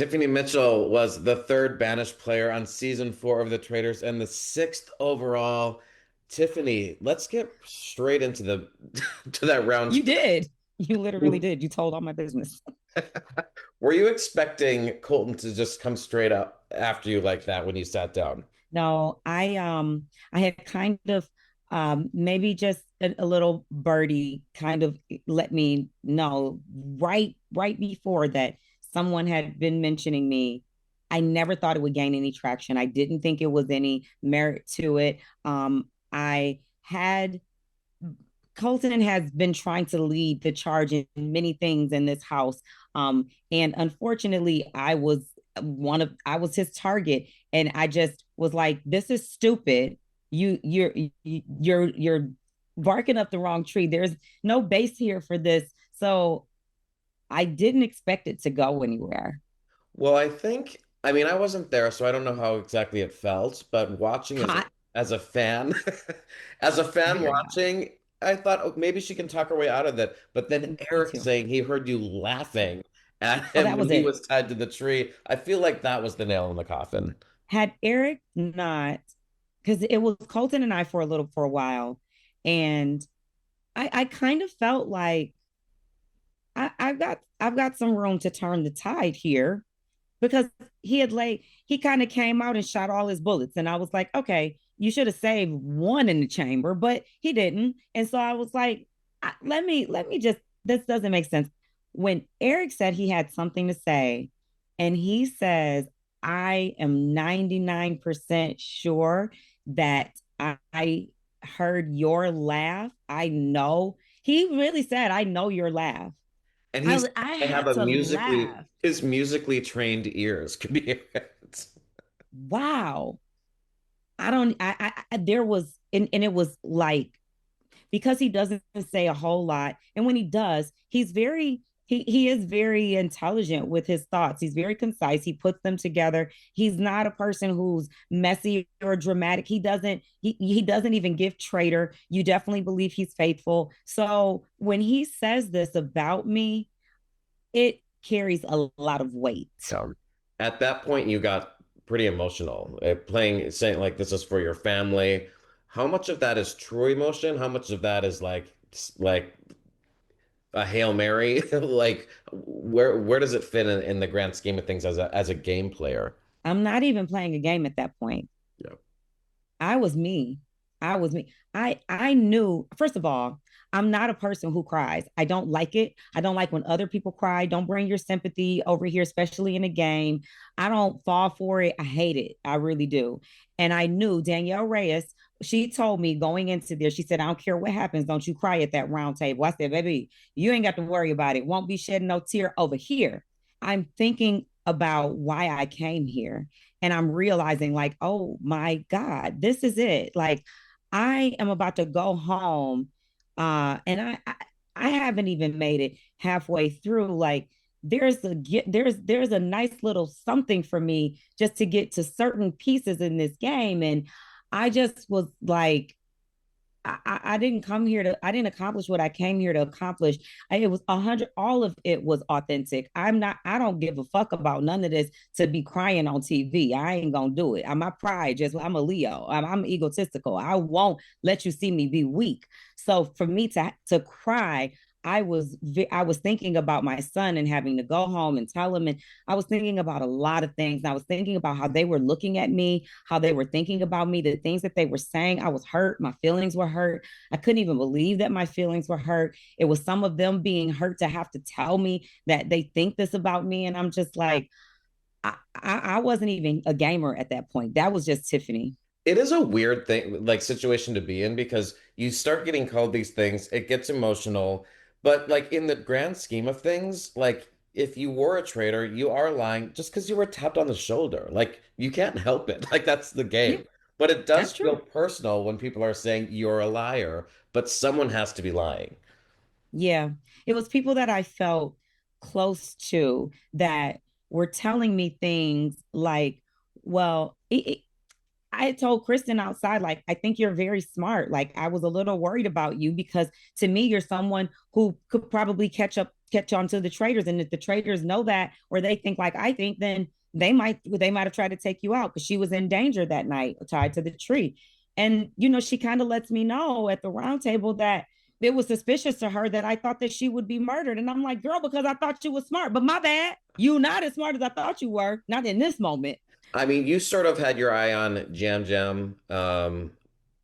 Tiffany Mitchell was the third banished player on season 4 of The Traitors and the sixth overall. Tiffany, let's get straight into the to that round. You did. You literally did. You told all my business. Were you expecting Colton to just come straight up after you like that when you sat down? No, I had kind of maybe just a little birdie kind of let me know right before that someone had been mentioning me. I never thought it would gain any traction. I didn't think it was any merit to it. I had Colton has been trying to lead the charge in many things in this house. And unfortunately, I was his target. And I just was like, this is stupid. You're barking up the wrong tree. There's no base here for this. So I didn't expect it to go anywhere. Well, I mean, I wasn't there, so I don't know how exactly it felt, but watching Hot, as a fan, as a fan very hot. watching, I thought, oh, maybe she can talk her way out of that. But then Me Eric too. saying he heard you laughing at Oh, him that when was he it. was tied to the tree, I feel like that was the nail in the coffin. Had Eric not, because it was Colton and I for a while, and I kind of felt like I've got some room to turn the tide here because he kind of came out and shot all his bullets, and I was like, okay, you should have saved one in the chamber, but he didn't, and so I was like, let me just this doesn't make sense. When Eric said he had something to say, and he says, I am 99% sure that I heard your laugh. I know he really said, I know your laugh. And he's I I have had a to musically laugh. his musically trained ears could be it. Wow. I don't there was and it was like because he doesn't say a whole lot, and when he does, he is very intelligent with his thoughts. He's very concise. He puts them together. He's not a person who's messy or dramatic. He doesn't even give traitor. You definitely believe he's faithful. So when he says this about me, it carries a lot of weight. At that point, you got pretty emotional, playing, saying like this is for your family. How much of that is true emotion? How much of that is like a Hail Mary? Like where does it fit in the grand scheme of things as a game player? I'm not even playing a game at that point. Yeah. I was me. I was me. I knew, first of all, I'm not a person who cries. I don't like it. I don't like when other people cry. Don't bring your sympathy over here, especially in a game. I don't fall for it. I hate it. I really do. And I knew Danielle Reyes, she told me going into there, she said, I don't care what happens. Don't you cry at that round table. I said, baby, you ain't got to worry about it. Won't be shedding no tear over here. I'm thinking about why I came here, and I'm realizing like, oh my God, this is it. Like I am about to go home. And I haven't even made it halfway through. Like there's a nice little something for me just to get to certain pieces in this game. And I just was like, I didn't come here to, I didn't accomplish what I came here to accomplish. It was 100, all of it was authentic. I don't give a fuck about none of this to be crying on TV. I ain't gonna do it. My pride, I'm a Leo. I'm egotistical. I won't let you see me be weak. So for me to cry, I was thinking about my son and having to go home and tell him, and I was thinking about a lot of things. I was thinking about how they were looking at me, how they were thinking about me, the things that they were saying. I was hurt. My feelings were hurt. I couldn't even believe that my feelings were hurt. It was some of them being hurt to have to tell me that they think this about me, and I'm just like, I wasn't even a gamer at that point. That was just Tiffany. It is a weird thing, like situation to be in because you start getting called these things, it gets emotional, but like in the grand scheme of things, like if you were a traitor, you are lying just because you were tapped on the shoulder. Like you can't help it. Like that's the Yeah, game. But it that's does feel true. personal when people are saying you're a liar, but someone has to be lying. Yeah. It was people that I felt close to that were telling me things like, well, I told Kristen outside, like, I think you're very smart. Like, I was a little worried about you because to me, you're someone who could probably catch on to the traitors. And if the traitors know that, or they think like I think, then they might have tried to take you out because she was in danger that night, tied to the tree. And she kind of lets me know at the round table that it was suspicious to her that I thought that she would be murdered. And I'm like, girl, because I thought you was smart, but my bad. You not as smart as I thought you were, not in this moment. I mean, you sort of had your eye on Jam Jam,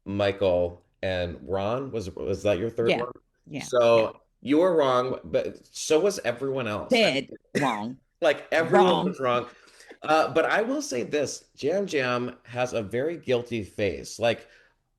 Michael, and Ron. Was that your third Yeah, one? yeah, yeah. So you were wrong, but so was everyone else. Dead wrong. Like everyone Wrong. was wrong. But I will say this, Jam Jam has a very guilty face. Like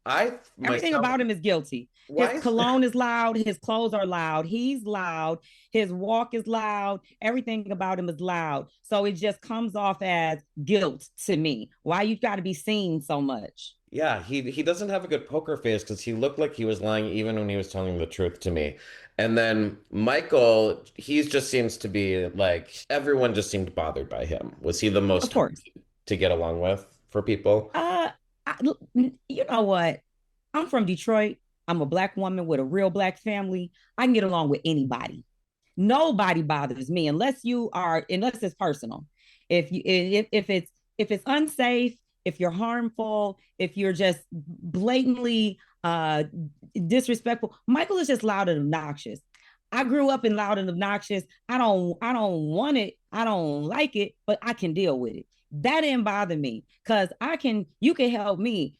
I Everything myself, about him is guilty. His why? cologne is loud. His clothes are loud. He's loud. His walk is loud. Everything about him is loud. So it just comes off as guilt to me. Why you got to be seen so much? Yeah, he doesn't have a good poker face because he looked like he was lying even when he was telling the truth to me. And then Michael, he just seems to be like everyone just seemed bothered by him. Was he the Of most hard course. to get along with for people? Uh, I, you know what? I'm from Detroit. I'm a black woman with a real black family. I can get along with anybody. Nobody bothers me unless it's personal. If it's unsafe, if you're harmful, if you're just blatantly disrespectful. Michael is just loud and obnoxious. I grew up in loud and obnoxious. I don't want it. I don't like it, but I can deal with it. That didn't bother me because you can help me.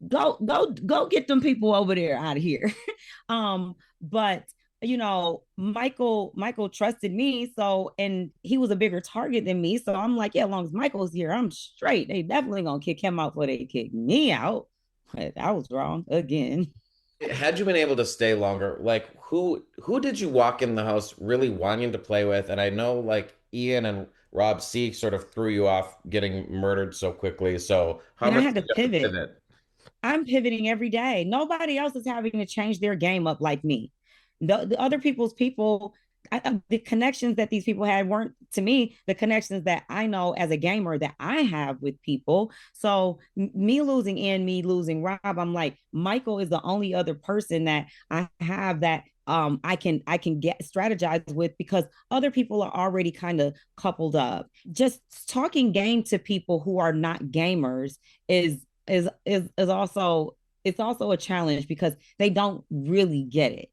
Go get them people over there out of here. But Michael trusted me, so, and he was a bigger target than me. So I'm like, yeah, as long as Michael's here, I'm straight. They definitely gonna kick him out before they kick me out. But I was wrong again. Had you been able to stay longer, like who did you walk in the house really wanting to play with? And I know like Ian and Rob C sort of threw you off getting murdered so quickly. So how And I much had did to you have to pivot. pivot? I'm pivoting every day. Nobody else is having to change their game up like me. The other people's people, the connections that these people had weren't to me the connections that I know as a gamer that I have with people. So me losing and me losing Rob, I'm like, Michael is the only other person that I have that I can get strategize with because other people are already kind of coupled up. Just talking game to people who are not gamers is also it's also a challenge because they don't really get it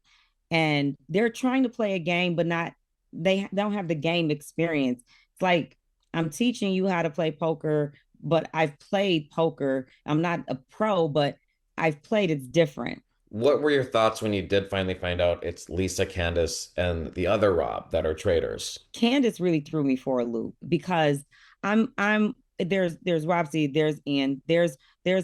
and they're trying to play a game but not they don't have the game experience. It's like I'm teaching you how to play poker, but I've played poker. I'm not a pro, but I've played. It's different. What were your thoughts when you did finally find out it's Lisa, Candace, and the other Rob that are traitors? Candace really threw me for a loop because I'm there's Robsy, there's Ian, there's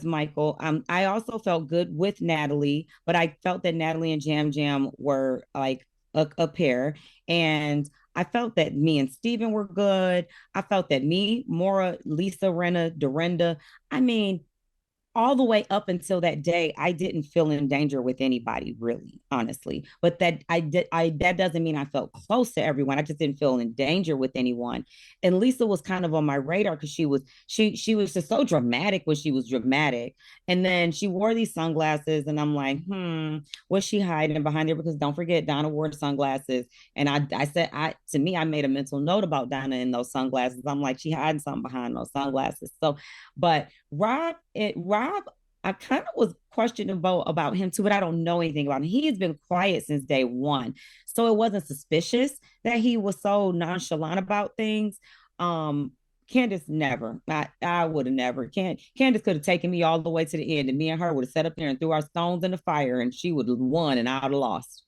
Michael. I also felt good with Natalie, but I felt that Natalie and Jam Jam were like a pair. And I felt that me and Steven were good. I felt that me, Mora, Lisa, Renna, Dorinda. I mean, all the way up until that day, I didn't feel in danger with anybody, really, honestly. But that doesn't mean I felt close to everyone. I just didn't feel in danger with anyone. And Lisa was kind of on my radar because she was just so dramatic when she was dramatic. And then she wore these sunglasses, and I'm like, what's she hiding behind there? Because don't forget, Donna wore sunglasses. And I said, to me, I made a mental note about Donna in those sunglasses. I'm like, she hiding something behind those sunglasses. So, but Rob, I kind of was questionable about him too, but I don't know anything about him. He has been quiet since day one. So it wasn't suspicious that he was so nonchalant about things. Um, Candace never. I would have never. Candace could have taken me all the way to the end, and me and her would have sat up there and threw our stones in the fire, and she would have won, and I would have lost.